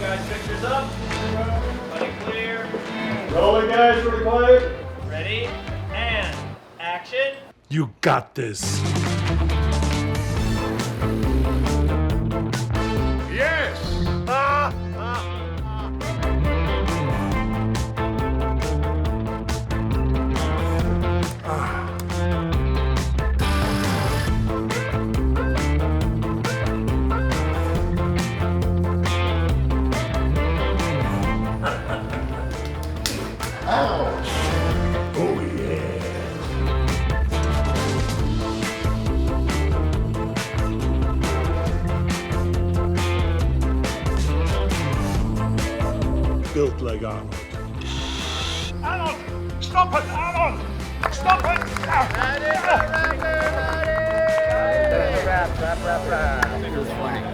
guys. Pictures up. Everybody clear. Rolling, guys. Pretty quiet. Ready? And action. You got this. Yes. Built like Arnold. Arnold! Stop it, Arnold! Stop it! Wrap. This is funny.